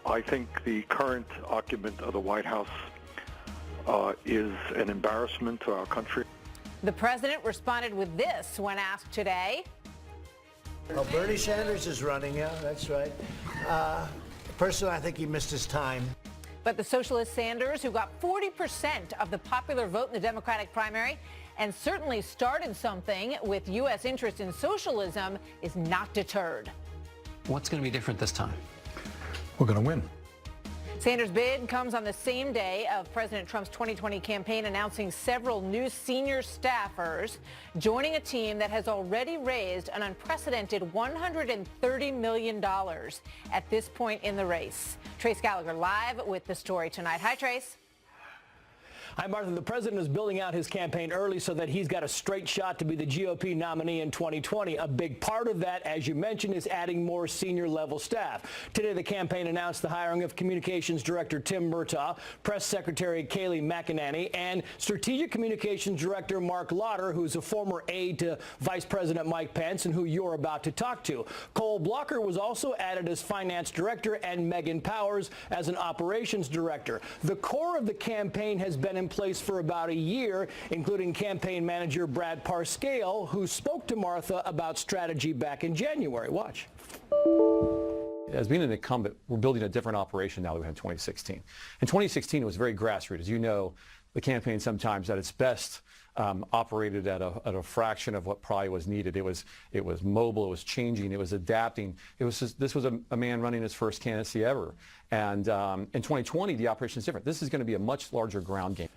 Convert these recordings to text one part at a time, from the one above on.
I think the current occupant of the White House is an embarrassment to our country. The president responded with this when asked today. Oh, Bernie Sanders is running, yeah, that's right. Personally, I think he missed his time. But the socialist Sanders, who got 40% of the popular vote in the Democratic primary and certainly started something with U.S. interest in socialism, is not deterred. What's going to be different this time? We're going to win. Sanders' bid comes on the same day of President Trump's 2020 campaign, announcing several new senior staffers joining a team that has already raised an unprecedented $130 million at this point in the race. Trace Gallagher live with the story tonight. Hi, Trace. Hi, Martha. The president is building out his campaign early so that he's got a straight shot to be the GOP nominee in 2020. A big part of that, as you mentioned, is adding more senior-level staff. Today, the campaign announced the hiring of Communications Director Tim Murtaugh, Press Secretary Kayleigh McEnany, and Strategic Communications Director Mark Lauder, who's a former aide to Vice President Mike Pence and who you're about to talk to. Cole Blocker was also added as Finance Director and Megan Powers as an Operations Director. The core of the campaign has been in place for about a year, including campaign manager Brad Parscale, who spoke to Martha about strategy back in January. Watch. As being an incumbent, we're building a different operation now than we had in 2016. In 2016, it was very grassroots. As you know, the campaign sometimes at its best operated at a fraction of what probably was needed. It was mobile, it was changing, it was adapting. This was a man running his first candidacy ever. And in 2020, the operation is different. This is going to be a much larger ground game.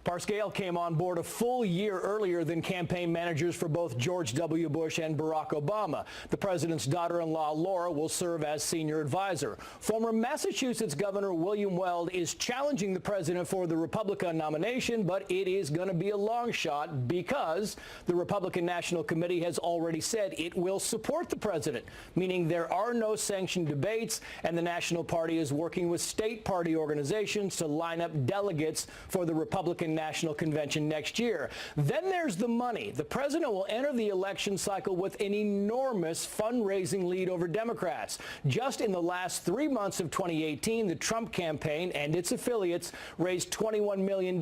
Parscale came on board a full year earlier than campaign managers for both George W. Bush and Barack Obama. The president's daughter-in-law, Laura, will serve as senior advisor. Former Massachusetts Governor William Weld is challenging the president for the Republican nomination, but it is going to be a long shot because the Republican National Committee has already said it will support the president, meaning there are no sanctioned debates, and the National Party is working with state party organizations to line up delegates for the Republican National Convention next year. Then there's the money. The president will enter the election cycle with an enormous fundraising lead over Democrats. Just in the last 3 months of 2018, the Trump campaign and its affiliates raised $21 million,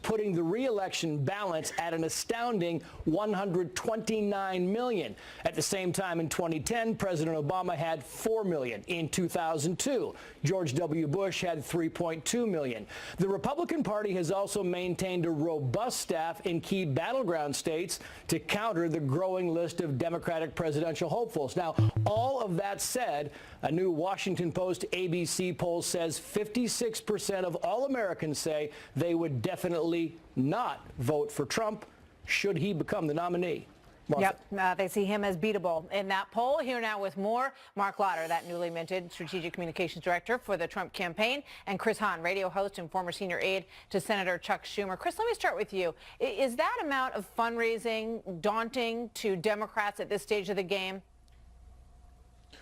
putting the re-election balance at an astounding $129 million. At the same time, in 2010, President Obama had $4 million. In 2002, George W. Bush had $3.2 million. The Republican Party has also maintained a robust staff in key battleground states to counter the growing list of Democratic presidential hopefuls. Now, all of that said, a new Washington Post ABC poll says 56% of all Americans say they would definitely not vote for Trump should he become the nominee. Martha. Yep, they see him as beatable in that poll. Here now with more, Mark Lauder, that newly minted Strategic Communications Director for the Trump campaign, and Chris Hahn, radio host and former senior aide to Senator Chuck Schumer. Chris, let me start with you. Is that amount of fundraising daunting to Democrats at this stage of the game?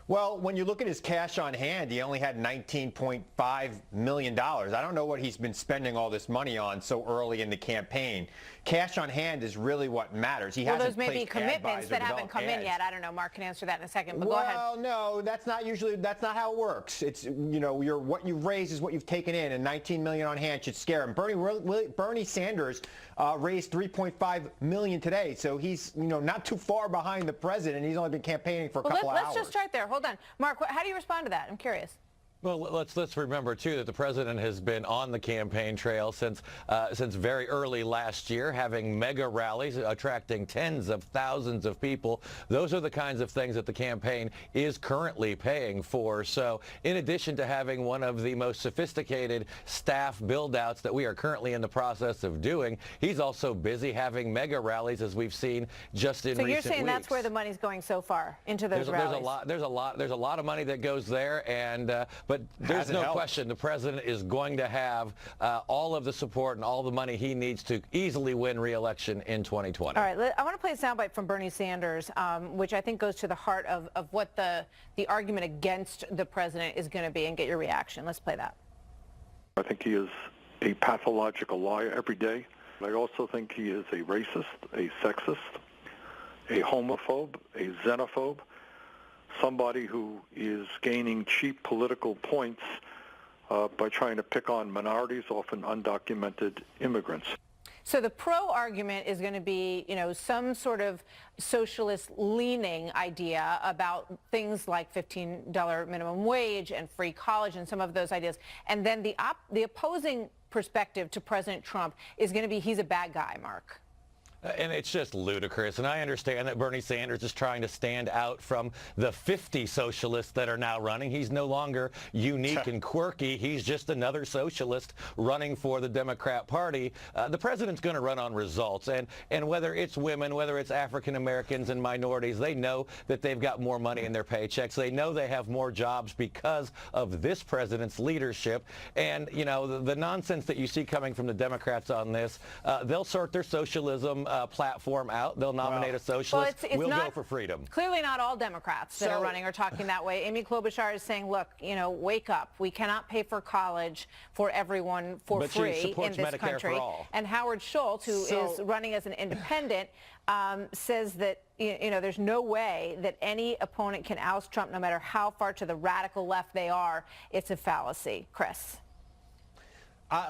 Well, when you look at his cash on hand, he only had $19.5 million. I don't know what he's been spending all this money on so early in the campaign. Cash on hand is really what matters. He hasn't those may be commitments that haven't come in yet. I don't know. Mark can answer that in a second, but go ahead. Well, no, that's not how it works. It's, you know, what you've raised is what you've taken in, and $19 million on hand should scare him. Bernie Sanders raised $3.5 million today, so he's, you know, not too far behind the president. He's only been campaigning for a couple hours. Let's just start there. Hold on. Mark, how do you respond to that? I'm curious. Well, let's remember, too, that the president has been on the campaign trail since very early last year, having mega rallies, attracting tens of thousands of people. Those are the kinds of things that the campaign is currently paying for. So in addition to having one of the most sophisticated staff build-outs that we are currently in the process of doing, he's also busy having mega rallies, as we've seen just in recent weeks. So you're saying that's where the money's going so far, into those rallies? There's a lot of money that goes there, and but there's no question the president is going to have all of the support and all the money he needs to easily win re-election in 2020. All right, I want to play a soundbite from Bernie Sanders, which I think goes to the heart of what the argument against the president is going to be, and get your reaction. Let's play that. I think he is a pathological liar every day. I also think he is a racist, a sexist, a homophobe, a xenophobe, somebody who is gaining cheap political points by trying to pick on minorities, often undocumented immigrants. So the pro argument is going to be, some sort of socialist leaning idea about things like $15 minimum wage and free college and some of those ideas. And then the opposing perspective to President Trump is going to be he's a bad guy, Mark. And it's just ludicrous. And I understand that Bernie Sanders is trying to stand out from the 50 socialists that are now running. He's no longer unique and quirky. He's just another socialist running for the Democrat Party. The president's going to run on results. And whether it's women, whether it's African Americans and minorities, they know that they've got more money in their paychecks. They know they have more jobs because of this president's leadership. And, the nonsense that you see coming from the Democrats on this, they'll sort their socialism platform out. They'll nominate a socialist. We'll go for freedom. Clearly not all Democrats that are running are talking that way. Amy Klobuchar is saying, look, wake up. We cannot pay for college for everyone for free in this Medicare country. For all. And Howard Schultz, who is running as an independent, says that there's no way that any opponent can oust Trump, no matter how far to the radical left they are. It's a fallacy. Chris.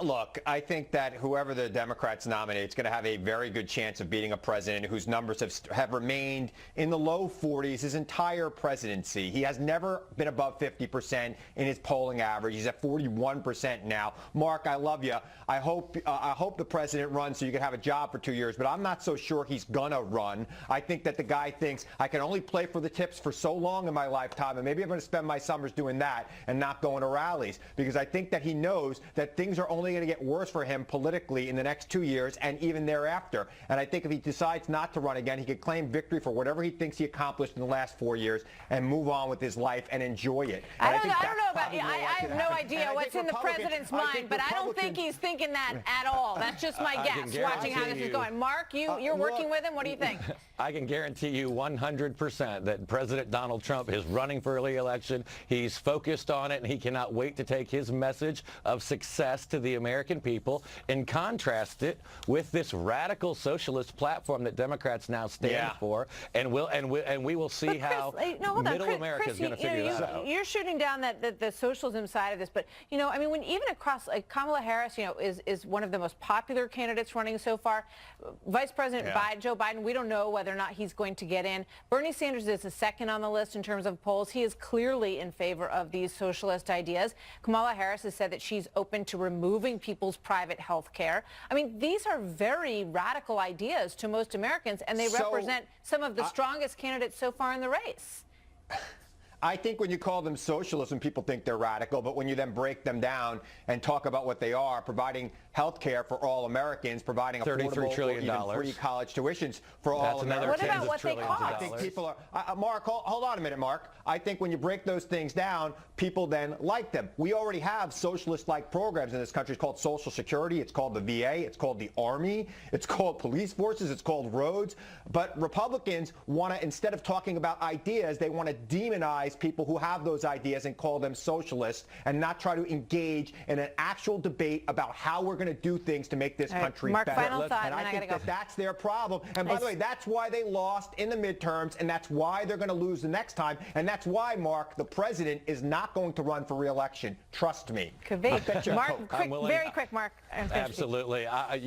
Look, I think that whoever the Democrats nominate is going to have a very good chance of beating a president whose numbers have remained in the low 40s his entire presidency. He has never been above 50% in his polling average. He's at 41% now. Mark, I love you. I hope the president runs so you can have a job for 2 years, but I'm not so sure he's going to run. I think that the guy thinks I can only play for the tips for so long in my lifetime, and maybe I'm going to spend my summers doing that and not going to rallies, because I think that he knows that things are only going to get worse for him politically in the next 2 years and even thereafter. And I think if he decides not to run again, he could claim victory for whatever he thinks he accomplished in the last 4 years and move on with his life and enjoy it. I don't know about you. I have no idea what's in the president's mind, but I don't think he's thinking that at all. That's just my guess, watching how this is going. Mark, you're working with him. What do you think? I can guarantee you 100% that President Donald Trump is running for re-election. He's focused on it, and he cannot wait to take his message of success to the American people and contrast it with this radical socialist platform that Democrats now stand for. And we will see Chris, how middle America is going to figure that out. You're shooting down the socialism side of this, but when even across Kamala Harris, is one of the most popular candidates running so far. Vice President Joe Biden, we don't know whether or not he's going to get in. Bernie Sanders is the second on the list in terms of polls. He is clearly in favor of these socialist ideas. Kamala Harris has said that she's open to removing people's private health care. I mean, these are very radical ideas to most Americans, and they represent some of the strongest candidates so far in the race. I think when you call them socialism, people think they're radical, but when you then break them down and talk about what they are, providing health care for all Americans, providing affordable or even free college tuitions for all Americans. What about what they cost? I think people are, Mark, hold on a minute, Mark. I think when you break those things down, people then like them. We already have socialist-like programs in this country. It's called Social Security. It's called the VA. It's called the Army. It's called police forces. It's called roads. But Republicans want to, instead of talking about ideas, they want to demonize people who have those ideas and call them socialists and not try to engage in an actual debate about how we're going to do things to make this country Mark, better. final thought, and I think gotta go. that's their problem. And by the way, that's why they lost in the midterms, and that's why they're going to lose the next time. And that's why, Mark, the president is not going to run for re-election. Trust me. Could be. Mark, very quick, Mark. Absolutely.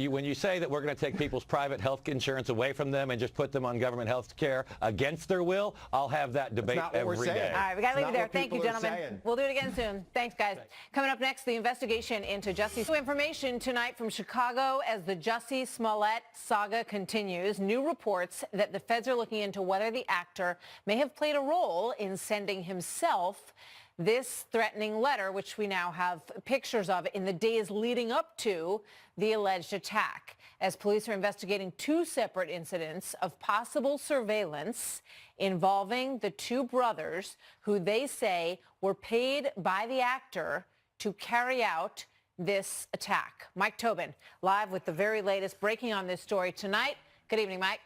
When you say that we're going to take people's private health insurance away from them and just put them on government health care against their will, I'll have that debate every day. All right, we got to leave it there. Thank you, gentlemen. We'll do it again soon. Thanks, guys. Coming up next, the investigation into Jussie. New information tonight from Chicago as the Jussie Smollett saga continues. New reports that the feds are looking into whether the actor may have played a role in sending himself this threatening letter, which we now have pictures of in the days leading up to the alleged attack, as police are investigating two separate incidents of possible surveillance involving the two brothers who they say were paid by the actor to carry out this attack. Mike Tobin, live with the very latest breaking on this story tonight. Good evening, Mike.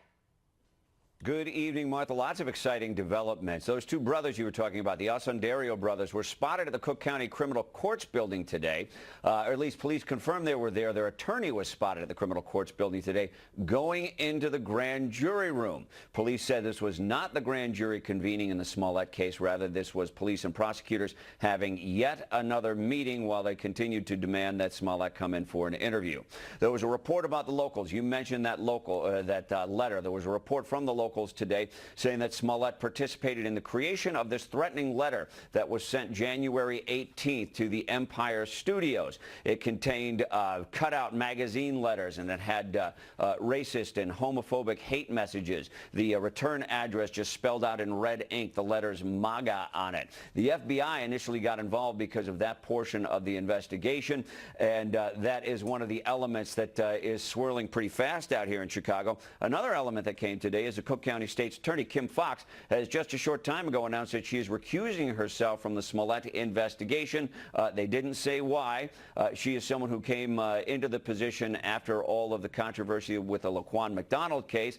Good evening, Martha. Lots of exciting developments. Those two brothers you were talking about, the Asundario brothers, were spotted at the Cook County Criminal Courts building today, or at least police confirmed they were there. Their attorney was spotted at the Criminal Courts building today going into the grand jury room. Police said this was not the grand jury convening in the Smollett case. Rather, this was police and prosecutors having yet another meeting while they continued to demand that Smollett come in for an interview. There was a report about the locals. You mentioned that letter. There was a report from the locals today saying that Smollett participated in the creation of this threatening letter that was sent January 18th to the Empire Studios. It contained cutout magazine letters, and it had racist and homophobic hate messages. The return address just spelled out in red ink the letters MAGA on it. The FBI initially got involved because of that portion of the investigation, and that is one of the elements that is swirling pretty fast out here in Chicago. Another element that came today is the Cook County State's Attorney Kim Foxx has just a short time ago announced that she is recusing herself from the Smollett investigation. They didn't say why. She is someone who came into the position after all of the controversy with the Laquan McDonald case.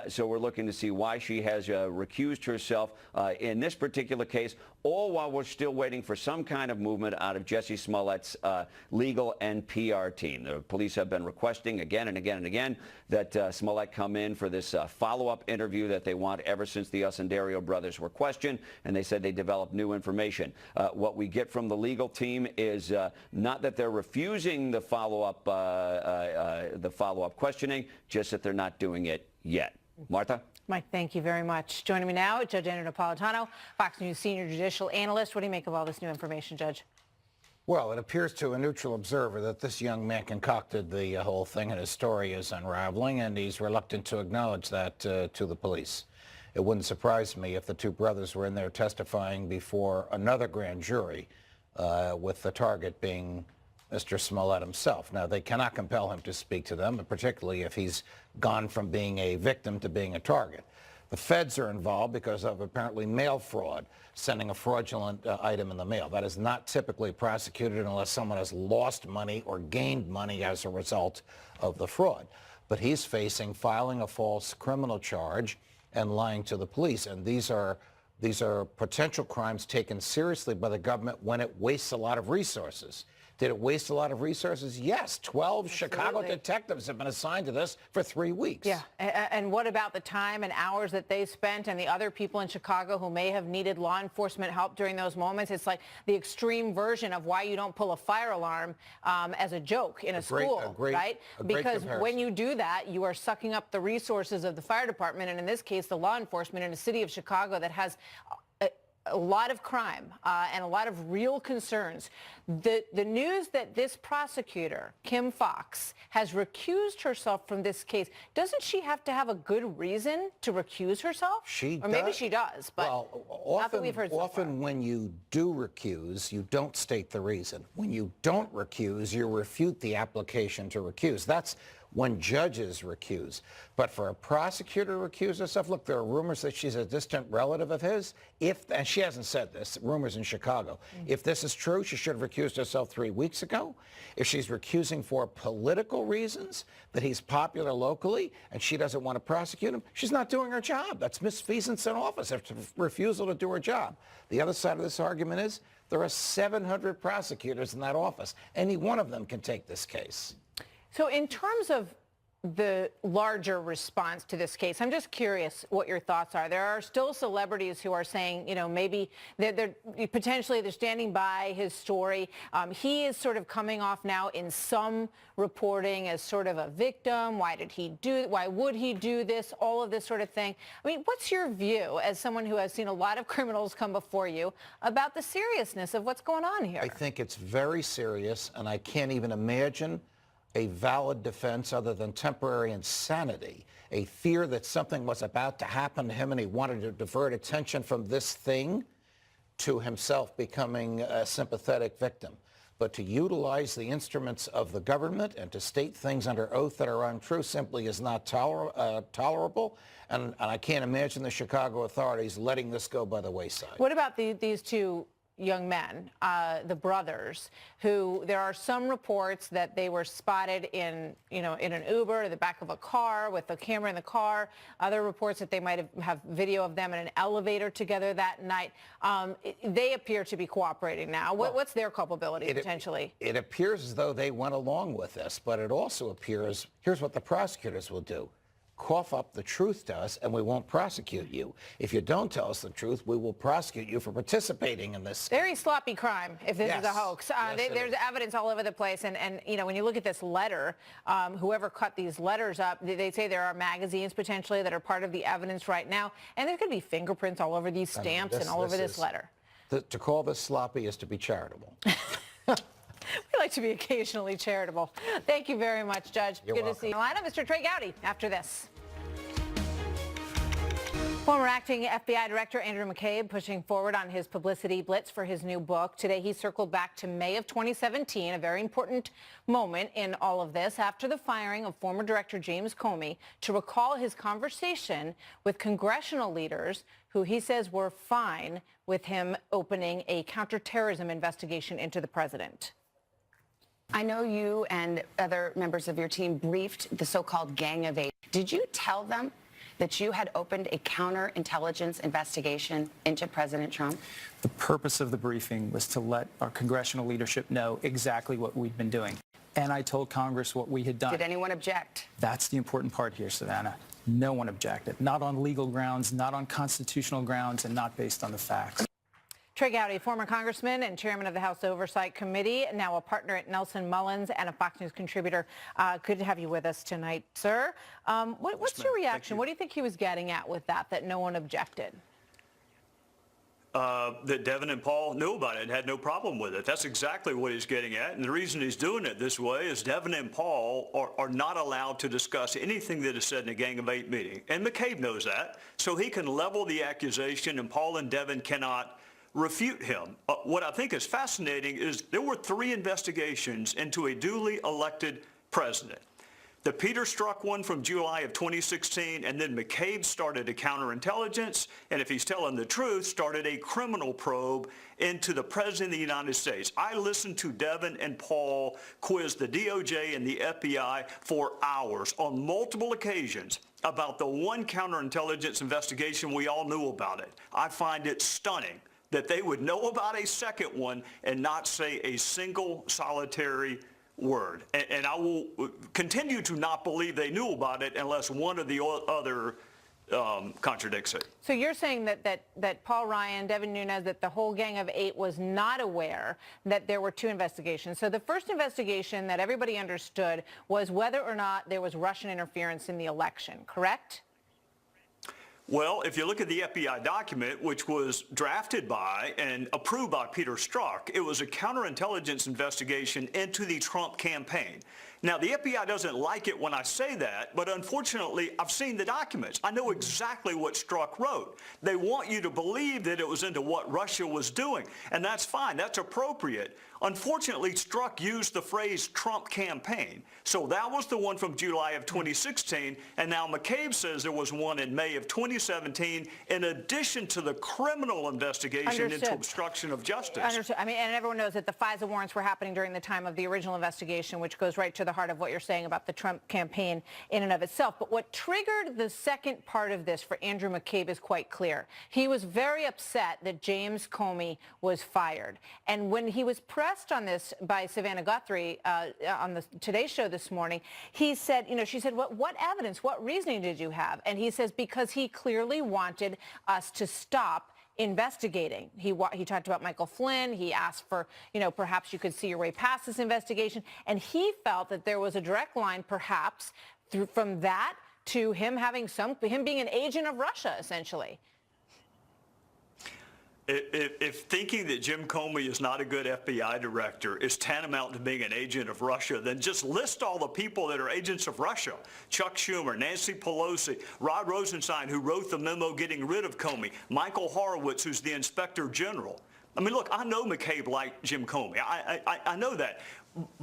So we're looking to see why she has recused herself in this particular case, all while we're still waiting for some kind of movement out of Jussie Smollett's legal and PR team. The police have been requesting again and again and again that Smollett come in for this follow-up interview that they want ever since the Asundario brothers were questioned, and they said they developed new information. What we get from the legal team is not that they're refusing the follow-up questioning, just that they're not doing it yet. Martha? Mike, thank you very much. Joining me now, Judge Andrew Napolitano, Fox News senior judicial analyst. What do you make of all this new information, Judge? Well, it appears to a neutral observer that this young man concocted the whole thing, and his story is unraveling, and he's reluctant to acknowledge that to the police. It wouldn't surprise me if the two brothers were in there testifying before another grand jury, with the target being Mr. Smollett himself. Now, they cannot compel him to speak to them, particularly if he's gone from being a victim to being a target. The feds are involved because of apparently mail fraud, sending a fraudulent item in the mail. That is not typically prosecuted unless someone has lost money or gained money as a result of the fraud. But he's facing filing a false criminal charge and lying to the police. And these are potential crimes taken seriously by the government when it wastes a lot of resources. Did it waste a lot of resources? Yes. 12 Chicago detectives have been assigned to this for 3 weeks. Yeah. And what about the time and hours that they spent and the other people in Chicago who may have needed law enforcement help during those moments? It's like the extreme version of why you don't pull a fire alarm as a joke in a school, right? Because when you do that, you are sucking up the resources of the fire department, and in this case, the law enforcement in a city of Chicago that has a lot of crime and a lot of real concerns. The news that this prosecutor, Kim Foxx, has recused herself from this case, doesn't she have to have a good reason to recuse herself? She does. Or maybe she does, but not that we've heard so far. Often when you do recuse, you don't state the reason. When you don't recuse, you refute the application to recuse. That's when judges recuse. But for a prosecutor to recuse herself, look, there are rumors that she's a distant relative of his. And she hasn't said this, rumors in Chicago. If this is true, she should have recused herself 3 weeks ago. If she's recusing for political reasons, that he's popular locally and she doesn't want to prosecute him, she's not doing her job. That's misfeasance in office, a refusal to do her job. The other side of this argument is there are 700 prosecutors in that office. Any one of them can take this case. So in terms of the larger response to this case, I'm just curious what your thoughts are. There are still celebrities who are saying, you know, maybe they're standing by his story. He is sort of coming off now in some reporting as sort of a victim. Why would he do this? All of this sort of thing. I mean, what's your view as someone who has seen a lot of criminals come before you about the seriousness of what's going on here? I think it's very serious, and I can't even imagine a valid defense other than temporary insanity, a fear that something was about to happen to him and he wanted to divert attention from this thing to himself becoming a sympathetic victim. But to utilize the instruments of the government and to state things under oath that are untrue simply is not tolerable. And I can't imagine the Chicago authorities letting this go by the wayside. What about these two young men, the brothers, who there are some reports that they were spotted in an Uber, in the back of a car with a camera in the car. Other reports that they might have video of them in an elevator together that night. They appear to be cooperating now. What's their culpability potentially? It appears as though they went along with this, but it also appears, here's what the prosecutors will do. Cough up the truth to us and we won't prosecute you. If you don't tell us the truth, we will prosecute you for participating in this. Very sloppy crime if this is a hoax. Yes, there's evidence all over the place. And when you look at this letter, whoever cut these letters up, they say there are magazines potentially that are part of the evidence right now. And there could be fingerprints all over these stamps and all over this letter. To call this sloppy is to be charitable. We like to be occasionally charitable. Thank you very much, Judge. You're Good welcome. to see you. Mr. Trey Gowdy after this. Former acting FBI Director Andrew McCabe pushing forward on his publicity blitz for his new book. Today he circled back to May of 2017, a very important moment in all of this, after the firing of former Director James Comey, to recall his conversation with congressional leaders who he says were fine with him opening a counterterrorism investigation into the president. I know you and other members of your team briefed the so-called Gang of Eight. Did you tell them that you had opened a counterintelligence investigation into President Trump? The purpose of the briefing was to let our congressional leadership know exactly what we'd been doing. And I told Congress what we had done. Did anyone object? That's the important part here, Savannah. No one objected. Not on legal grounds, not on constitutional grounds, and not based on the facts. Trey Gowdy, former congressman and chairman of the House Oversight Committee, now a partner at Nelson Mullins and a Fox News contributor. Good to have you with us tonight, sir. What's your reaction? What do you think he was getting at with that no one objected? That Devin and Paul knew about it and had no problem with it. That's exactly what he's getting at. And the reason he's doing it this way is Devin and Paul are not allowed to discuss anything that is said in a Gang of Eight meeting. And McCabe knows that. So he can level the accusation, and Paul and Devin cannot refute him. What I think is fascinating is there were 3 investigations into a duly elected president. The Peter Strzok one from July of 2016, and then McCabe started a counterintelligence, and if he's telling the truth, started a criminal probe into the President of the United States. I listened to Devin and Paul quiz the DOJ and the FBI for hours on multiple occasions about the one counterintelligence investigation we all knew about it. I find it stunning that they would know about a second one and not say a single solitary word. And I will continue to not believe they knew about it unless one or the other contradicts it. So you're saying that Paul Ryan, Devin Nunes, that the whole Gang of Eight was not aware that there were 2 investigations. So the first investigation that everybody understood was whether or not there was Russian interference in the election, correct? Well, if you look at the FBI document, which was drafted by and approved by Peter Strzok, it was a counterintelligence investigation into the Trump campaign. Now, the FBI doesn't like it when I say that, but unfortunately, I've seen the documents. I know exactly what Strzok wrote. They want you to believe that it was into what Russia was doing, and that's fine. That's appropriate. Unfortunately, Strzok used the phrase Trump campaign. So that was the one from July of 2016, and now McCabe says there was one in May of 2017 in addition to the criminal investigation into obstruction of justice. Understood. I mean, and everyone knows that the FISA warrants were happening during the time of the original investigation, which goes right to the heart of what you're saying about the Trump campaign in and of itself. But what triggered the second part of this for Andrew McCabe is quite clear. He was very upset that James Comey was fired. And when he was pressed on this by Savannah Guthrie on the Today Show this morning, he said, she said, what evidence, what reasoning did you have? And he says, because he clearly wanted us to stop investigating. He talked about Michael Flynn. He asked for, perhaps you could see your way past this investigation. And he felt that there was a direct line, perhaps, from that to him being an agent of Russia, essentially. If thinking that Jim Comey is not a good FBI director is tantamount to being an agent of Russia, then just list all the people that are agents of Russia. Chuck Schumer, Nancy Pelosi, Rod Rosenstein, who wrote the memo getting rid of Comey, Michael Horowitz, who's the inspector general. I mean, look, I know McCabe liked Jim Comey. I know that.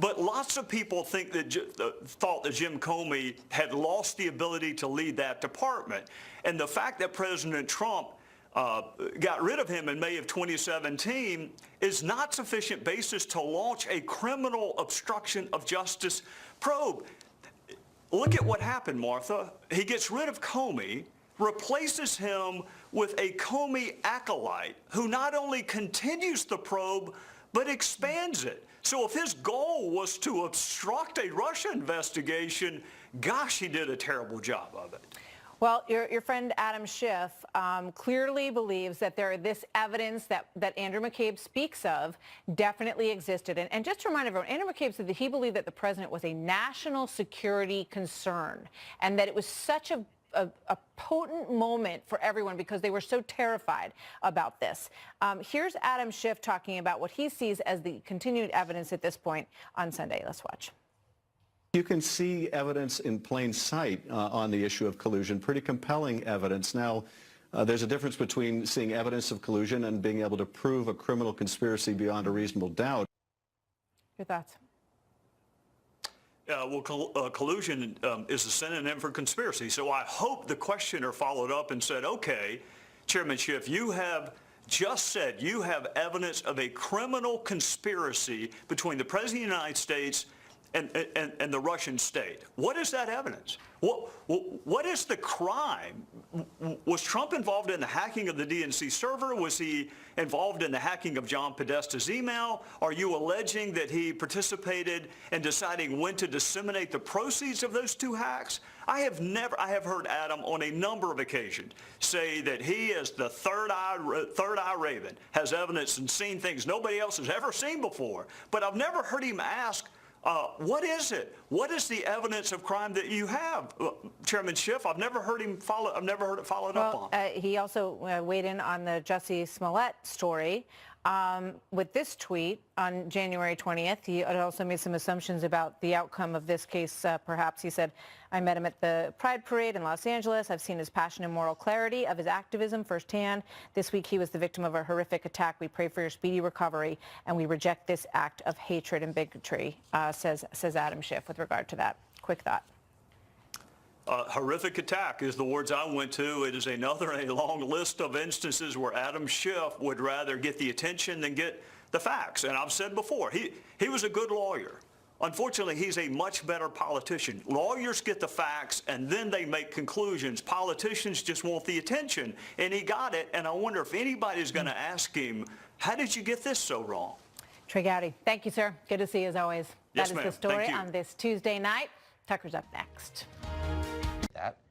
But lots of people thought that Jim Comey had lost the ability to lead that department. And the fact that President Trump got rid of him in May of 2017 is not sufficient basis to launch a criminal obstruction of justice probe. Look at what happened, Martha. He gets rid of Comey, replaces him with a Comey acolyte who not only continues the probe, but expands it. So if his goal was to obstruct a Russia investigation, gosh, he did a terrible job of it. Well, your friend Adam Schiff clearly believes that this evidence that Andrew McCabe speaks of definitely existed. And just to remind everyone, Andrew McCabe said that he believed that the president was a national security concern and that it was such a potent moment for everyone because they were so terrified about this. Here's Adam Schiff talking about what he sees as the continued evidence at this point on Sunday. Let's watch. You can see evidence in plain sight on the issue of collusion, pretty compelling evidence. Now, there's a difference between seeing evidence of collusion and being able to prove a criminal conspiracy beyond a reasonable doubt. Your thoughts? Well, collusion is a synonym for conspiracy. So I hope the questioner followed up and said, okay, Chairman Schiff, you have just said you have evidence of a criminal conspiracy between the President of the United States and the Russian state. What is that evidence? What is the crime? Was Trump involved in the hacking of the DNC server? Was he involved in the hacking of John Podesta's email? Are you alleging that he participated in deciding when to disseminate the proceeds of those two hacks? I have heard Adam on a number of occasions say that he, as the third eye raven, has evidence and seen things nobody else has ever seen before. But I've never heard him ask, what is it? What is the evidence of crime that you have, Chairman Schiff? I've never heard him follow. I've never heard it followed up on. He also weighed in on the Jussie Smollett story with this tweet on January 20th. He also made some assumptions about the outcome of this case. Perhaps he said, "I met him at the Pride Parade in Los Angeles. I've seen his passion and moral clarity of his activism firsthand. This week he was the victim of a horrific attack. We pray for your speedy recovery, and we reject this act of hatred and bigotry," says Adam Schiff with regard to that. Quick thought. Horrific attack is the words I went to. It is a long list of instances where Adam Schiff would rather get the attention than get the facts. And I've said before, he was a good lawyer. Unfortunately, he's a much better politician. Lawyers get the facts and then they make conclusions. Politicians just want the attention. And he got it. And I wonder if anybody's going to ask him, how did you get this so wrong? Trey Gowdy, thank you, sir. Good to see you as always. Yes, that is ma'am. the story Thank you. on this Tuesday night. Tucker's up next.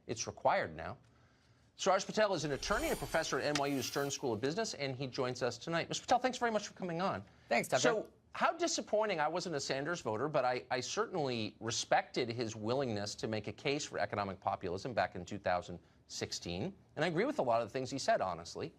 It's required now. Suraj Patel is an attorney and professor at NYU's Stern School of Business, and he joins us tonight. Mr. Patel, thanks very much for coming on. Thanks, Tucker. So, how disappointing. I wasn't a Sanders voter, but I certainly respected his willingness to make a case for economic populism back in 2016, and I agree with a lot of the things he said, honestly.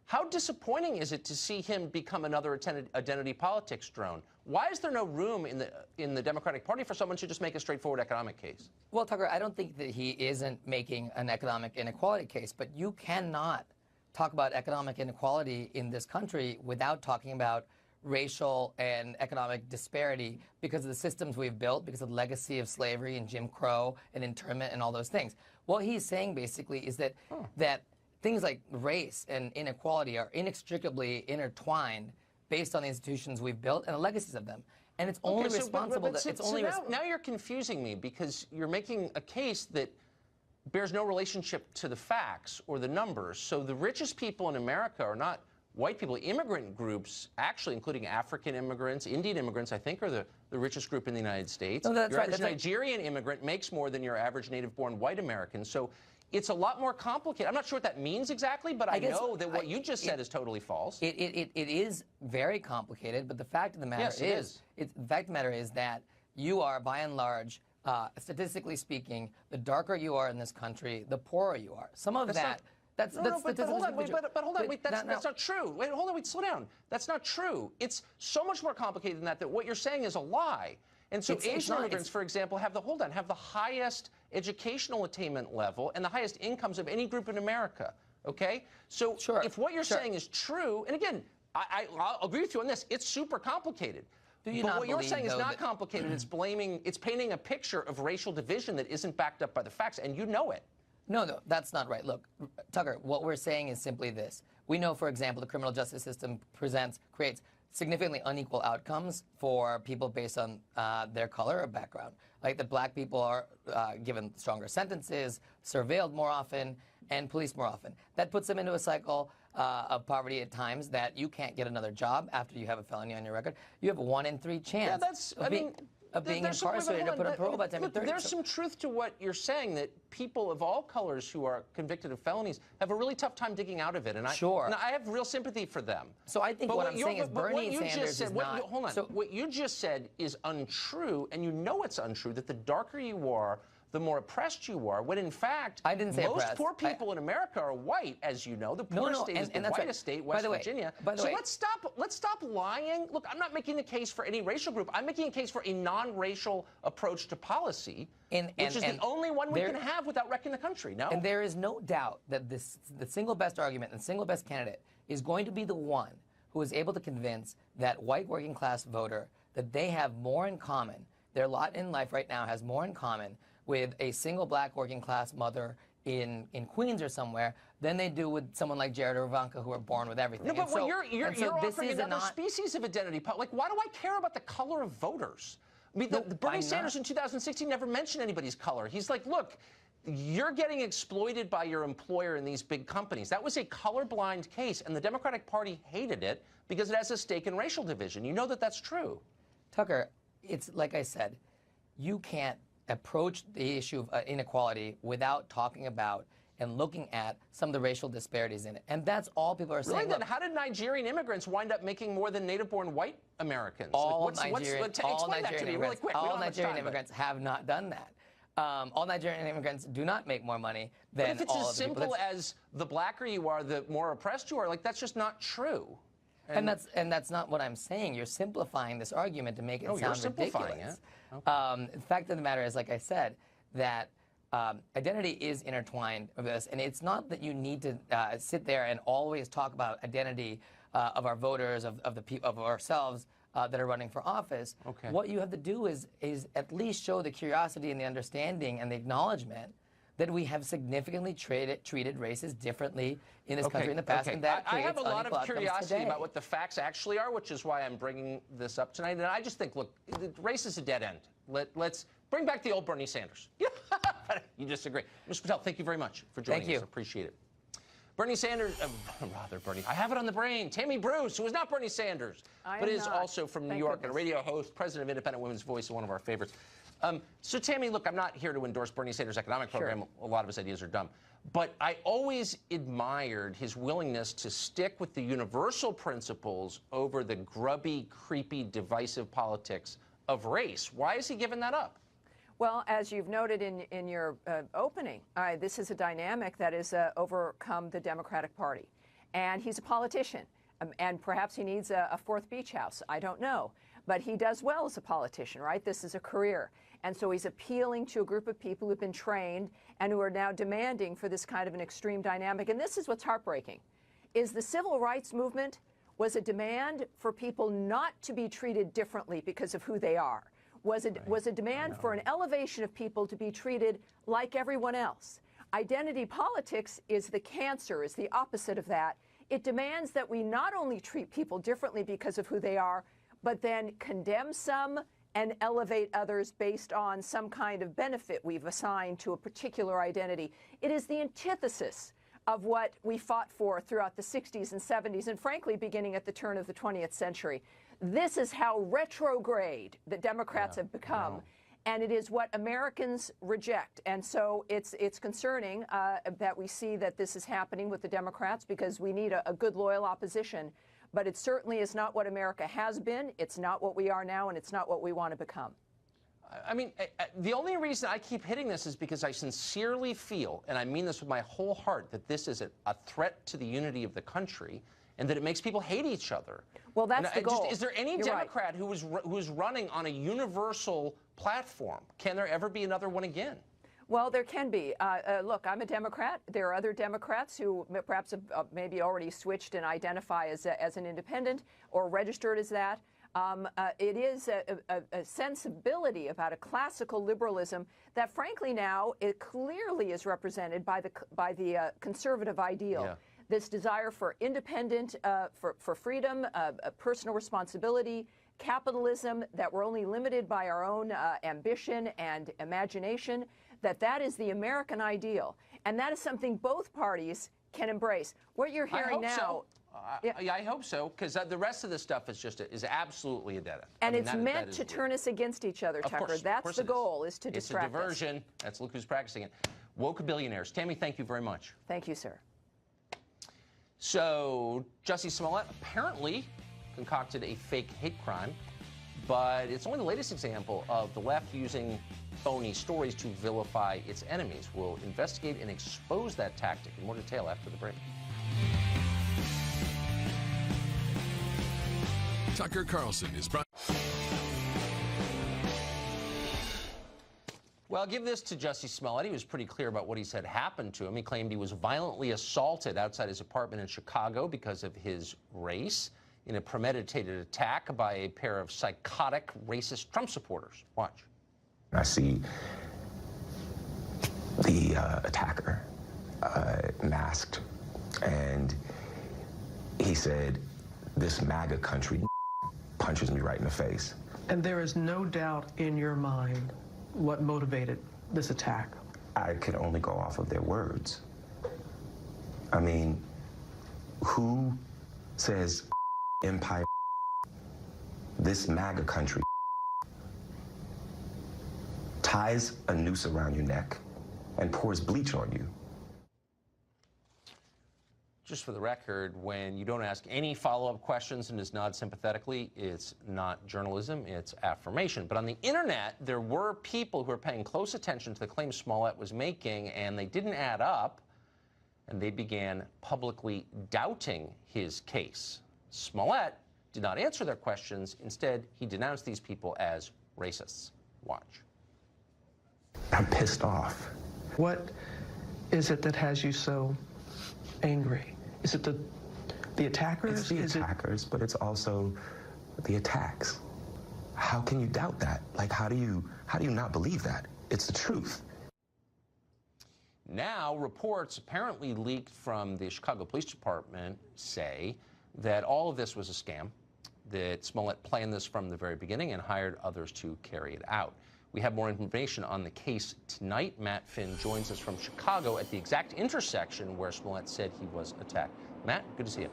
How disappointing is it to see him become another identity politics drone? Why is there no room in the Democratic Party for someone to just make a straightforward economic case? Well, Tucker, I don't think that he isn't making an economic inequality case, but you cannot talk about economic inequality in this country without talking about racial and economic disparity because of the systems we've built, because of the legacy of slavery and Jim Crow and internment and all those things. What he's saying basically is that things like race and inequality are inextricably intertwined based on the institutions we've built and the legacies of them. And it's only responsible that it's only now you're confusing me because you're making a case that bears no relationship to the facts or the numbers. So the richest people in America are not white people. Immigrant groups, actually, including African immigrants, Indian immigrants, I think are the richest group in the United States. No, that's your right, average that's Nigerian immigrant makes more than your average native-born white American. So it's a lot more complicated. I'm not sure what that means exactly, but I know that what you just said is totally false. It is very complicated, but the fact of the matter the fact of the matter is that you are, by and large, statistically speaking, the darker you are in this country, the poorer you are. Some of But hold on, wait, that's not true. Wait, hold on, wait, slow down. That's not true. It's so much more complicated than that what you're saying is a lie. And so Asian immigrants, for example, have the highest educational attainment level and the highest incomes of any group in America, okay? So if what you're saying is true, and again, I'll agree with you on this, it's super complicated. But what you're saying is not complicated. It's painting a picture of racial division that isn't backed up by the facts, and you know it. No, that's not right. Look, Tucker, what we're saying is simply this. We know, for example, the criminal justice system creates significantly unequal outcomes for people based on their color or background. Like that black people are given stronger sentences, surveilled more often, and policed more often. That puts them into a cycle of poverty at times that you can't get another job after you have a felony on your record. You have a 1 in 3 chance of being incarcerated or put on parole by the time you're 30. There's some truth to what you're saying, that people of all colors who are convicted of felonies have a really tough time digging out of it. And I have real sympathy for them. So I think what I'm saying is Bernie Sanders is not... Hold on. What you just said is untrue, and you know it's untrue, that the darker you are, the more oppressed you are, when in fact, I didn't say most oppressed. poor people in America are white, as you know. The poorest state is the whitest state, West Virginia. So let's stop lying. Look, I'm not making a case for any racial group. I'm making a case for a non-racial approach to policy, which is the only one we can have without wrecking the country, no? And there is no doubt that the single best argument and single best candidate is going to be the one who is able to convince that white working class voter that they have more in common. Their lot in life right now has more in common with a single black working class mother in Queens or somewhere than they do with someone like Jared or Ivanka, who are born with everything. No, but you're offering another species of identity. Like, why do I care about the color of voters? I mean, Bernie Sanders in 2016 never mentioned anybody's color. He's like, look, you're getting exploited by your employer in these big companies. That was a colorblind case, and the Democratic Party hated it because it has a stake in racial division. You know that that's true. Tucker, it's like I said, you can't approach the issue of inequality without talking about and looking at some of the racial disparities in it. And that's all people are saying. Really, then how did Nigerian immigrants wind up making more than native-born white Americans? All Nigerian immigrants have not done that. All Nigerian immigrants do not make more money than all of the people. But if it's as simple as the blacker you are, the more oppressed you are, like, that's just not true. And that's not what I'm saying. You're simplifying this argument to make it sound ridiculous. Okay. The fact of the matter is, like I said, that identity is intertwined with this, and it's not that you need to sit there and always talk about identity of our voters, of ourselves that are running for office. Okay. What you have to do is at least show the curiosity and the understanding and the acknowledgement that we have significantly treated races differently in this country in the past, and that I have a creates lot of unequal outcomes curiosity today. about what the facts actually are, which is why I'm bringing this up tonight. And I just think, look, race is a dead end. Let's bring back the old Bernie Sanders. You disagree. Mr. Patel, thank you very much for joining us. Appreciate it. Bernie Sanders, rather Bernie, I have it on the brain. Tammy Bruce, who is not Bernie Sanders, but is also from New York and a radio host, president of Independent Women's Voice, and one of our favorites. So, Tammy, look, I'm not here to endorse Bernie Sanders' economic program. A lot of his ideas are dumb. But I always admired his willingness to stick with the universal principles over the grubby, creepy, divisive politics of race. Why has he given that up? Well, as you've noted in your opening, this is a dynamic that has overcome the Democratic Party. And he's a politician. And perhaps he needs a fourth beach house. I don't know. But he does well as a politician, right? This is a career. And so he's appealing to a group of people who've been trained and who are now demanding for this kind of an extreme dynamic. And this is what's heartbreaking, is the civil rights movement was a demand for people not to be treated differently because of who they are. Was a demand for an elevation of people to be treated like everyone else. Identity politics is the cancer, is the opposite of that. It demands that we not only treat people differently because of who they are, but then condemn some and elevate others based on some kind of benefit we've assigned to a particular identity. It is the antithesis of what we fought for throughout the 60s and 70s, and frankly, beginning at the turn of the 20th century. This is how retrograde the Democrats have become, and it is what Americans reject. And so it's concerning that we see that this is happening with the Democrats, because we need a good, loyal opposition. But it certainly is not what America has been, it's not what we are now, and it's not what we want to become. I mean, the only reason I keep hitting this is because I sincerely feel, and I mean this with my whole heart, that this is a threat to the unity of the country, and that it makes people hate each other. Well, that's the goal. Is there any Democrat who's running on a universal platform? Can there ever be another one again? Well, there can be. Look, I'm a Democrat. There are other Democrats who perhaps have maybe already switched and identify as an independent or registered as that. It is a sensibility about a classical liberalism that, frankly, now it clearly is represented by the conservative ideal. Yeah. This desire for independent, for freedom, personal responsibility, capitalism, that we're only limited by our own ambition and imagination, that is the American ideal. And that is something both parties can embrace. What you're hearing now... Yeah, I hope so, because the rest of this stuff is absolutely a dead end. And it's meant to turn us against each other, Tucker. That's the goal, is to distract us. It's a diversion. That's, look who's practicing it. Woke billionaires. Tammy, thank you very much. Thank you, sir. So, Jussie Smollett apparently concocted a fake hate crime, but it's only the latest example of the left using phony stories to vilify its enemies. We'll investigate and expose that tactic in more detail after the break. Tucker Carlson is brought. Well, I'll give this to Jussie Smollett. He was pretty clear about what he said happened to him. He claimed he was violently assaulted outside his apartment in Chicago because of his race in a premeditated attack by a pair of psychotic, racist Trump supporters. Watch. I see the attacker masked, and he said, "This MAGA country," punches me right in the face. And there is no doubt in your mind what motivated this attack? I could only go off of their words. I mean, who says empire, this MAGA country, ties a noose around your neck and pours bleach on you? Just for the record, when you don't ask any follow-up questions and just nod sympathetically, it's not journalism, it's affirmation. But on the internet, there were people who were paying close attention to the claims Smollett was making, and they didn't add up, and they began publicly doubting his case. Smollett did not answer their questions. Instead, he denounced these people as racists. Watch. I'm pissed off. What is it that has you so angry? Is it the attackers? It's the attackers, but it's also the attacks. How can you doubt that? Like, how do you not believe that? It's the truth. Now, reports apparently leaked from the Chicago Police Department say that all of this was a scam, that Smollett planned this from the very beginning and hired others to carry it out. We have more information on the case tonight. Matt Finn joins us from Chicago at the exact intersection where Smollett said he was attacked. Matt, good to see you.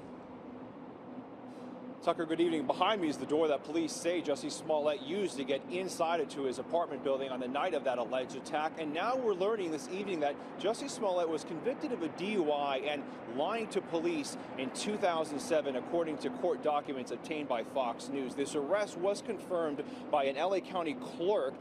Tucker, good evening. Behind me is the door that police say Jussie Smollett used to get inside into his apartment building on the night of that alleged attack. And now we're learning this evening that Jussie Smollett was convicted of a DUI and lying to police in 2007, according to court documents obtained by Fox News. This arrest was confirmed by an LA County clerk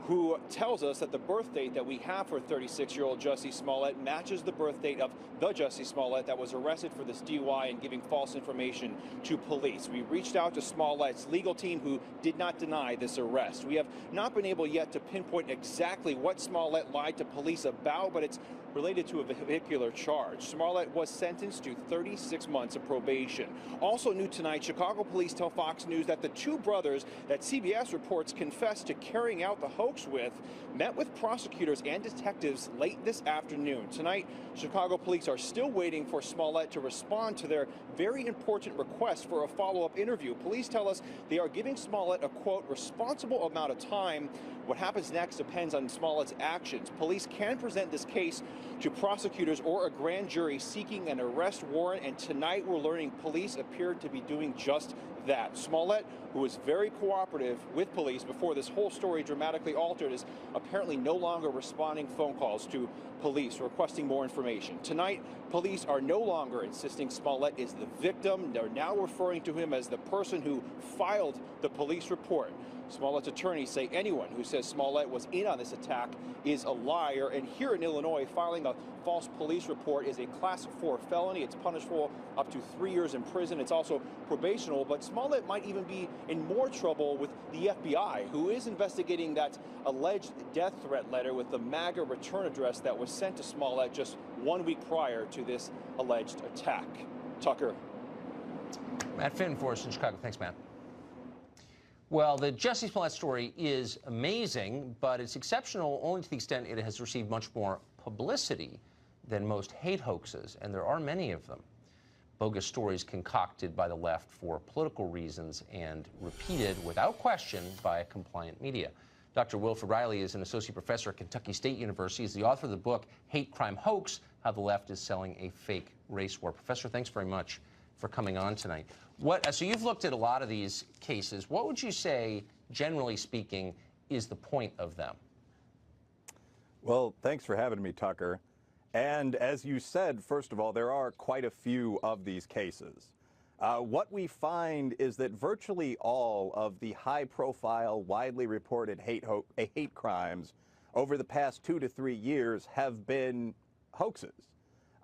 who tells us that the birth date that we have for 36-year-old Jussie Smollett matches the birth date of the Jussie Smollett that was arrested for this DUI and giving false information to police. We reached out to Smollett's legal team, who did not deny this arrest. We have not been able yet to pinpoint exactly what Smollett lied to police about, but it's related to a vehicular charge. Smollett was sentenced to 36 months of probation. Also new tonight, Chicago police tell Fox News that the two brothers that CBS reports confessed to carrying out the hoax with met with prosecutors and detectives late this afternoon. Tonight, Chicago police are still waiting for Smollett to respond to their very important request for a follow-up interview. Police tell us they are giving Smollett a, quote, responsible amount of time. What happens next depends on Smollett's actions. Police can present this case to prosecutors or a grand jury seeking an arrest warrant, and tonight we're learning police appear to be doing just that. Smollett, who was very cooperative with police before this whole story dramatically altered, is apparently no longer responding phone calls to police requesting more information. Tonight, police are no longer insisting Smollett is the victim. They're now referring to him as the person who filed the police report. Smollett's attorneys say anyone who says Smollett was in on this attack is a liar. And here in Illinois, filing a false police report is a Class 4 felony. It's punishable up to 3 years in prison. It's also probational. But Smollett might even be in more trouble with the FBI, who is investigating that alleged death threat letter with the MAGA return address that was sent to Smollett just 1 week prior to this alleged attack. Tucker. Matt Finn for us in Chicago. Thanks, Matt. Well, the Jussie Smollett story is amazing, but it's exceptional only to the extent it has received much more publicity than most hate hoaxes, and there are many of them. Bogus stories concocted by the left for political reasons and repeated without question by compliant media. Dr. Wilfred Riley is an associate professor at Kentucky State University. He's the author of the book, Hate Crime Hoax, How the Left is Selling a Fake Race War. Professor, thanks very much for coming on tonight. So you've looked at a lot of these cases. What would you say, generally speaking, is the point of them? Well, thanks for having me, Tucker. And as you said, first of all, there are quite a few of these cases. What we find is that virtually all of the high-profile, widely reported hate crimes over the past 2 to 3 years have been hoaxes.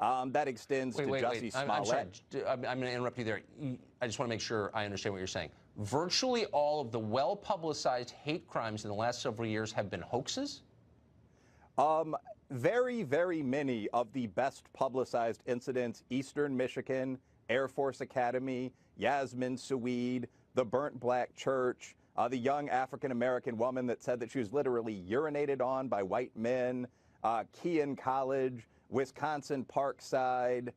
That extends to Jussie Smollett. I'm sorry. I'm going to interrupt you there. I just want to make sure I understand what you're saying. Virtually all of the well-publicized hate crimes in the last several years have been hoaxes? Very, very many of the best publicized incidents, Eastern Michigan, Air Force Academy, Yasmin Saweed, the Burnt Black Church, the young African-American woman that said that she was literally urinated on by white men, Kean College, Wisconsin Parkside,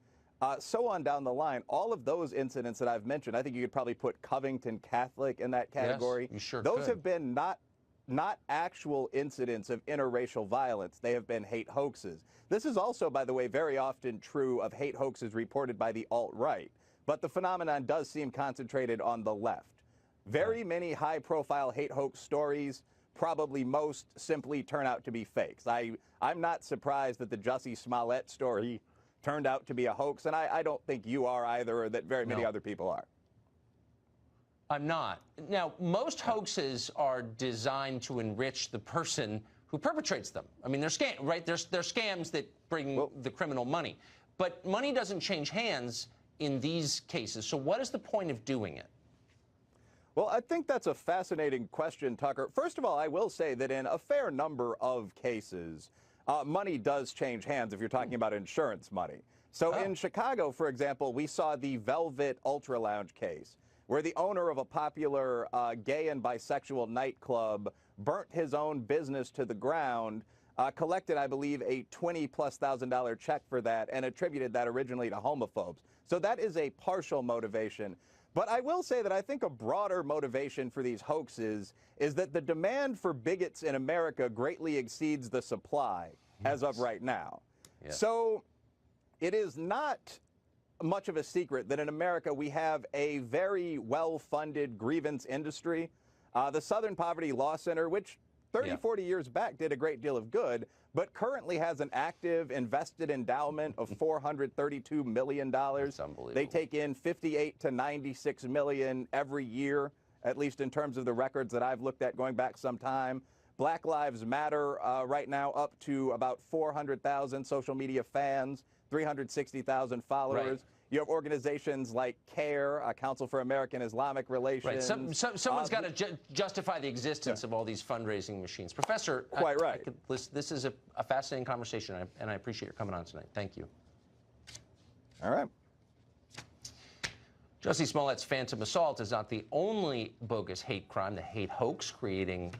so on down the line. All of those incidents that I've mentioned, I think you could probably put Covington Catholic in that category. Yes, you sure Those could. have been not actual incidents of interracial violence. They have been hate hoaxes. This is also, by the way, very often true of hate hoaxes reported by the alt-right. But the phenomenon does seem concentrated on the left. Very many high-profile hate hoax stories, probably most simply turn out to be fakes. I'm not surprised that the Jussie Smollett story turned out to be a hoax, and I don't think you are either, or that very many other people are. I'm not. Now, most hoaxes are designed to enrich the person who perpetrates them. I mean, they're scams, right? They're scams that bring the criminal money. But money doesn't change hands in these cases. So what is the point of doing it? Well, I think that's a fascinating question, Tucker. First of all, I will say that in a fair number of cases, money does change hands if you're talking about insurance money. So in Chicago, for example, we saw the Velvet Ultra Lounge case, where the owner of a popular gay and bisexual nightclub burnt his own business to the ground, collected, I believe, a $20,000+ check for that, and attributed that originally to homophobes. So that is a partial motivation. But I will say that I think a broader motivation for these hoaxes is that the demand for bigots in America greatly exceeds the supply as of right now. Yes. So it is not much of a secret that in America we have a very well-funded grievance industry. The Southern Poverty Law Center, which 30, 40 years back did a great deal of good, but currently has an active invested endowment of $432 million. That's unbelievable. They take in $58 to $96 million every year, at least in terms of the records that I've looked at going back some time. Black Lives Matter right now up to about 400,000 social media fans, 360,000 followers. Right. You have organizations like CARE, Council for American Islamic Relations. Right. Someone's got to justify the existence of all these fundraising machines. Professor, Quite right. This is a fascinating conversation, and I appreciate your coming on tonight. Thank you. All right. Jussie Smollett's phantom assault is not the only bogus hate crime, the hate hoax, creating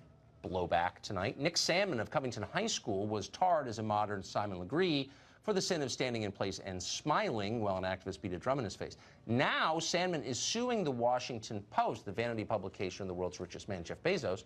blowback tonight. Nick Salmon of Covington High School was tarred as a modern Simon Legree for the sin of standing in place and smiling while an activist beat a drum in his face. Now, Sandman is suing the Washington Post, the vanity publication of the world's richest man, Jeff Bezos.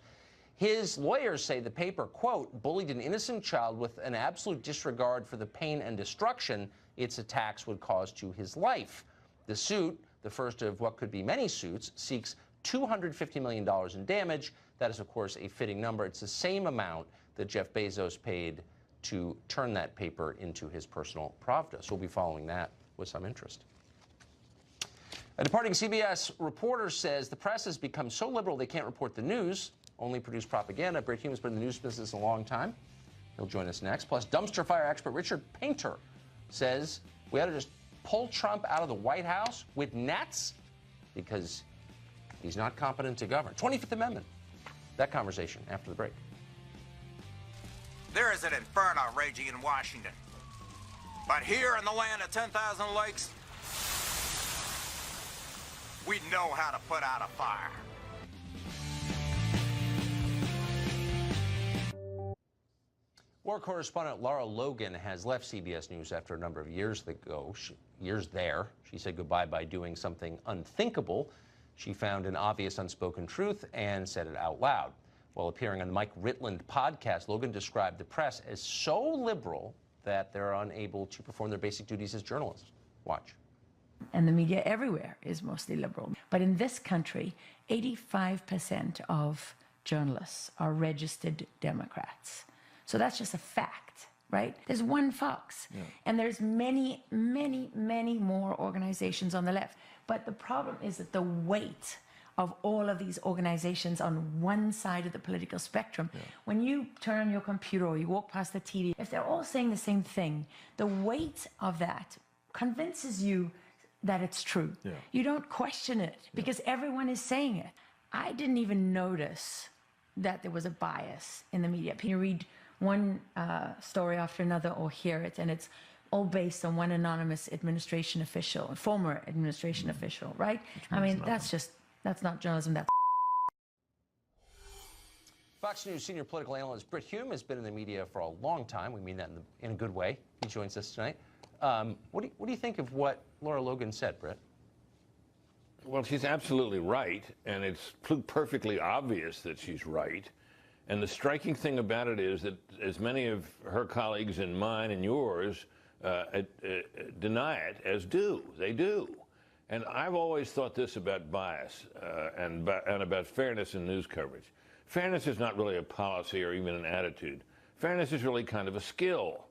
His lawyers say the paper, quote, bullied an innocent child with an absolute disregard for the pain and destruction its attacks would cause to his life. The suit, the first of what could be many suits, seeks $250 million in damage. That is, of course, a fitting number. It's the same amount that Jeff Bezos paid to turn that paper into his personal Pravda. So we'll be following that with some interest. A departing CBS reporter says the press has become so liberal they can't report the news, only produce propaganda. Brit Hume's been in the news business a long time. He'll join us next. Plus, dumpster fire expert Richard Painter says we ought to just pull Trump out of the White House with nets because he's not competent to govern. 25th Amendment. That conversation after the break. There is an inferno raging in Washington. But here in the land of 10,000 lakes, we know how to put out a fire. War correspondent Lara Logan has left CBS News after a number of years there. She said goodbye by doing something unthinkable. She found an obvious unspoken truth and said it out loud. While appearing on the Mike Ritland podcast, Logan described the press as so liberal that they're unable to perform their basic duties as journalists. Watch. And the media everywhere is mostly liberal. But in this country, 85% of journalists are registered Democrats. So that's just a fact, right? There's one Fox, and there's many, many, many more organizations on the left. But the problem is that the weight of all of these organizations on one side of the political spectrum, when you turn on your computer or you walk past the TV, if they're all saying the same thing, the weight of that convinces you that it's true. You don't question it because everyone is saying it. I didn't even notice that there was a bias in the media. You read one story after another or hear it, and it's all based on one anonymous administration official, former administration official, right? I mean, that's not journalism. That's Fox News senior political analyst Brit Hume has been in the media for a long time. We mean that in a good way. He joins us tonight. What do you think of what Lara Logan said, Brit? Well, she's absolutely right, and it's perfectly obvious that she's right. And the striking thing about it is that as many of her colleagues and mine and yours deny it as do. They do. And I've always thought this about bias and about fairness in news coverage. Fairness is not really a policy or even an attitude. Fairness is really kind of a skill.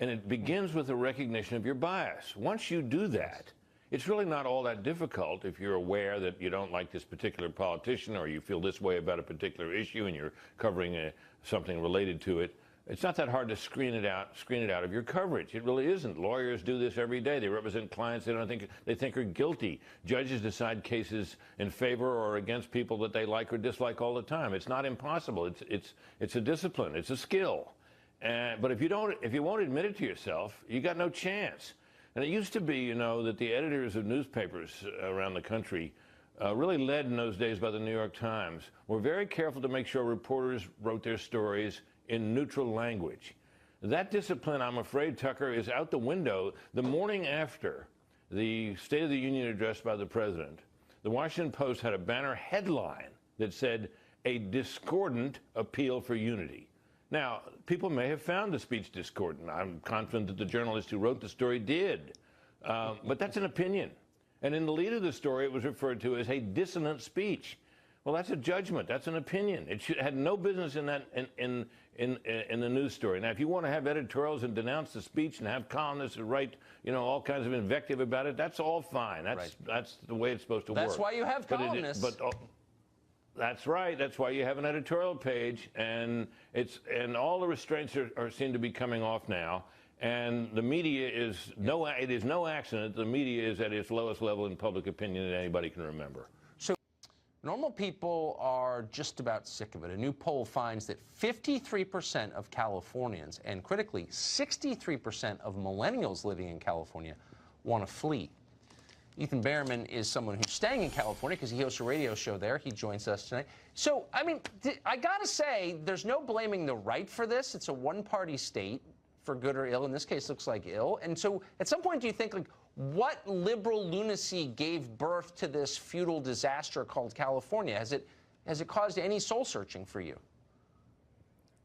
And it begins with a recognition of your bias. Once you do that, it's really not all that difficult if you're aware that you don't like this particular politician or you feel this way about a particular issue and you're covering something related to it. It's not that hard to screen it out of your coverage. It really isn't. Lawyers do this every day. They represent clients they think are guilty. Judges decide cases in favor or against people that they like or dislike all the time. It's not impossible. It's a discipline. It's a skill. But if you won't admit it to yourself, you got no chance. And it used to be, that the editors of newspapers around the country, really led in those days by the New York Times, were very careful to make sure reporters wrote their stories in neutral language. That discipline, I'm afraid, Tucker, is out the window. The morning after the State of the Union address by the president, the Washington Post had a banner headline that said, "A discordant appeal for unity." Now, people may have found the speech discordant. I'm confident that the journalist who wrote the story did. But that's an opinion. And in the lead of the story, it was referred to as a dissonant speech. Well, that's a judgment. That's an opinion. It had no business in that in the news story. Now, if you want to have editorials and denounce the speech and have columnists who write, all kinds of invective about it, that's all fine. That's the way it's supposed to work. That's why you have columnists. That's right. That's why you have an editorial page, and all the restraints seem to be coming off now. And the media it is no accident the media is at its lowest level in public opinion that anybody can remember. So normal people are just about sick of it. A new poll finds that 53% of Californians, and critically 63% of millennials living in California, want to flee. Ethan Behrman is someone who's staying in California because he hosts a radio show there. He joins us tonight. So, I mean, I got to say, there's no blaming the right for this. It's a one-party state, for good or ill. In this case, looks like ill. And so, at some point, do you think, what liberal lunacy gave birth to this feudal disaster called California? Has it caused any soul-searching for you?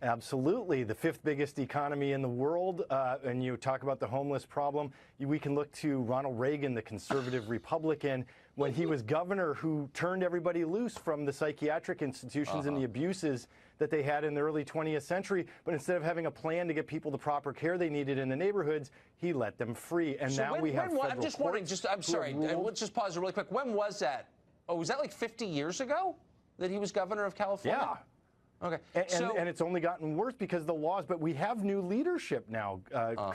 Absolutely. The fifth biggest economy in the world, and you talk about the homeless problem, we can look to Ronald Reagan, the conservative Republican, when he was governor, who turned everybody loose from the psychiatric institutions and the abuses that they had in the early 20th century. But instead of having a plan to get people the proper care they needed in the neighborhoods, he let them free. And so now we have federal I'm just wondering, I'm sorry, let's just pause really quick. When was that? Oh, was that like 50 years ago that he was governor of California? Yeah. Okay. And it's only gotten worse because of the laws, but we have new leadership now,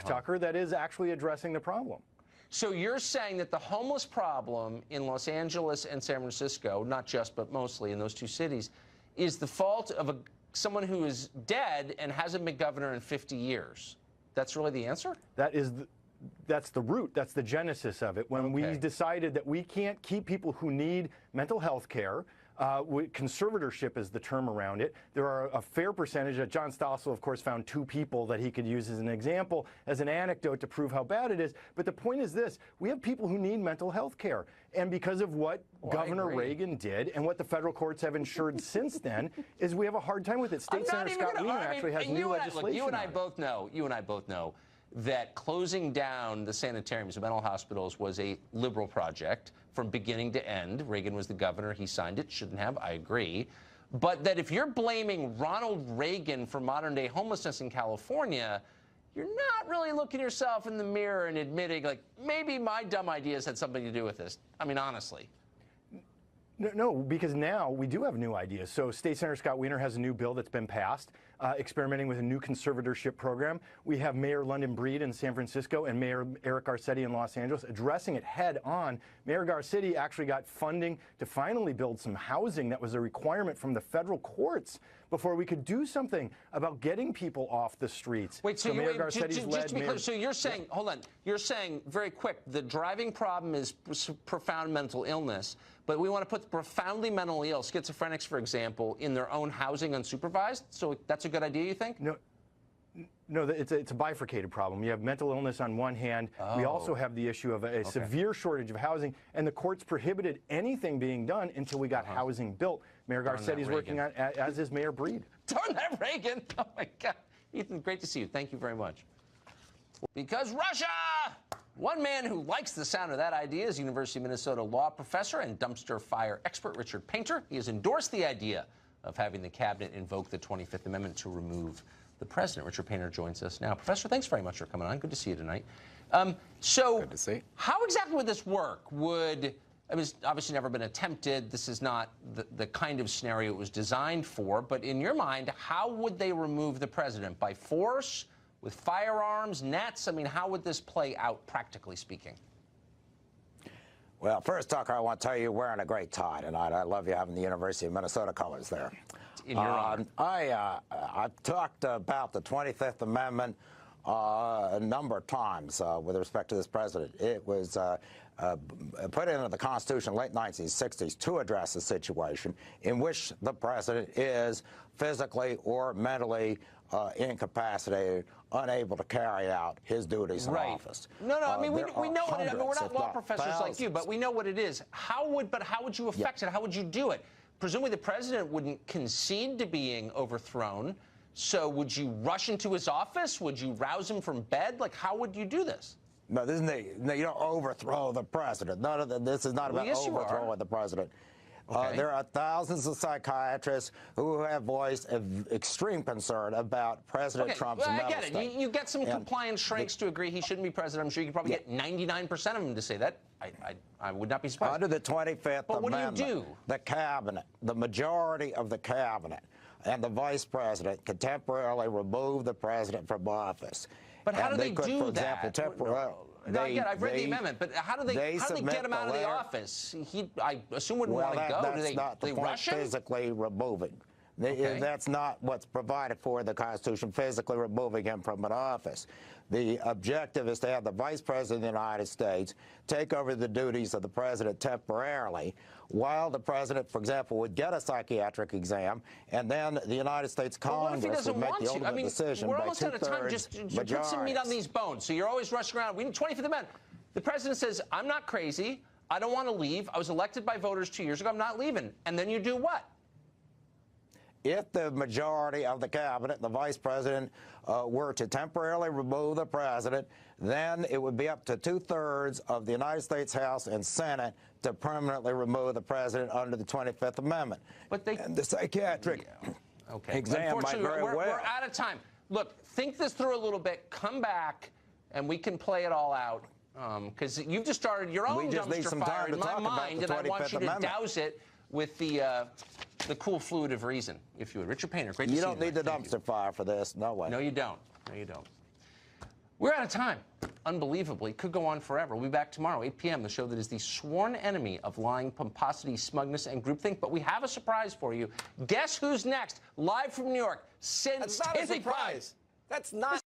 Tucker, that is actually addressing the problem. So you're saying that the homeless problem in Los Angeles and San Francisco, not just, but mostly in those two cities, is the fault of someone who is dead and hasn't been governor in 50 years. That's really the answer? That's the root. That's the genesis of it. When we decided that we can't keep people who need mental health care, Conservatorship is the term around it. There are a fair percentage. John Stossel, of course, found 2 people that he could use as an example, as an anecdote to prove how bad it is. But the point is this. We have people who need mental health care. And because of what Governor Reagan did and what the federal courts have ensured since then, is we have a hard time with it. State Senator Scott Wiener actually has new legislation. Look, you and I both know that closing down the sanitariums, the mental hospitals, was a liberal project from beginning to end. Reagan was the governor. He signed it. Shouldn't have. I agree. But that if you're blaming Ronald Reagan for modern-day homelessness in California, you're not really looking yourself in the mirror and admitting, like, maybe my dumb ideas had something to do with this. I mean, honestly. No, because now we do have new ideas. So State Senator Scott Wiener has a new bill that's been passed, experimenting with a new conservatorship program. We have Mayor London Breed in San Francisco and Mayor Eric Garcetti in Los Angeles addressing it head on. Mayor Garcetti actually got funding to finally build some housing that was a requirement from the federal courts before we could do something about getting people off the streets. Wait, so Mayor Garcetti's just to be clear, so you're saying, hold on, you're saying very quick, the driving problem is profound mental illness, but we want to put the profoundly mentally ill, schizophrenics, for example, in their own housing unsupervised? So that's a good idea, you think? No, it's a bifurcated problem. You have mental illness on one hand. We also have the issue of a severe shortage of housing, and the courts prohibited anything being done until we got housing built. Mayor Garcetti's working on, as is Mayor Breed. Darn that Reagan! Oh my God, Ethan, great to see you. Thank you very much. Because Russia! One man who likes the sound of that idea is University of Minnesota law professor and dumpster fire expert Richard Painter. He has endorsed the idea of having the cabinet invoke the 25th Amendment to remove the president. Richard Painter joins us now. Professor, thanks very much for coming on. Good to see you tonight. Good to see. How exactly would this work? I mean, it's obviously never been attempted. This is not the kind of scenario it was designed for. But in your mind, how would they remove the president? By force? With firearms, nets? I mean, how would this play out, practically speaking? Well, first, Tucker, I want to tell you you're wearing a great tie tonight. I love you having the University of Minnesota colors there. In your honor. I've talked about the 25th Amendment a number of times with respect to this president. It was put into the Constitution in the late 1960s to address a situation in which the president is physically or mentally incapacitated, unable to carry out his duties in office. No, I mean, we know what it is. I mean, we're not law professors like you, but we know what it is. How would you affect it? How would you do it? Presumably the president wouldn't concede to being overthrown. So would you rush into his office? Would you rouse him from bed? Like, how would you do this? No, you don't overthrow the president. This is not about overthrowing the president. There are thousands of psychiatrists who have voiced extreme concern about President Trump's mental state. I get it. You get some compliance shrinks to agree he shouldn't be president. I'm sure you could probably get 99% of them to say that. I would not be surprised. Under the 25th Amendment, what do you do? The cabinet, the majority of the cabinet, and the vice president can temporarily remove the president from office. But how do they could, do for example, that? temporarily. I've read the amendment, but how do they get him out of the office? I assume wouldn't want to go. That's not the point, physically removing. That's not what's provided for in the Constitution, physically removing him from an office. The objective is to have the Vice President of the United States take over the duties of the President temporarily, while the President, for example, would get a psychiatric exam, and then the United States Congress would make the ultimate decision by 2/3 majority. We're almost out of time. Just put some meat on these bones. So you're always rushing around. We need 25th Amendment. The President says, I'm not crazy. I don't want to leave. I was elected by voters 2 years ago. I'm not leaving. And then you do what? If the majority of the cabinet, the vice president, were to temporarily remove the president, then it would be up to 2/3 of the United States House and Senate to permanently remove the president under the 25th Amendment. But and the psychiatric exam might very well. We're out of time. Look, think this through a little bit. Come back, and we can play it all out. Because you've just started your own dumpster fire in my mind, and I want you to douse it with the cool fluid of reason, if you would. Richard Painter, great to see you. You don't need the dumpster fire for this. No way. No, you don't. No, you don't. We're out of time. Unbelievably. Could go on forever. We'll be back tomorrow, 8 p.m., the show that is the sworn enemy of lying, pomposity, smugness, and groupthink. But we have a surprise for you. Guess who's next? Live from New York. That's not a surprise. That's not.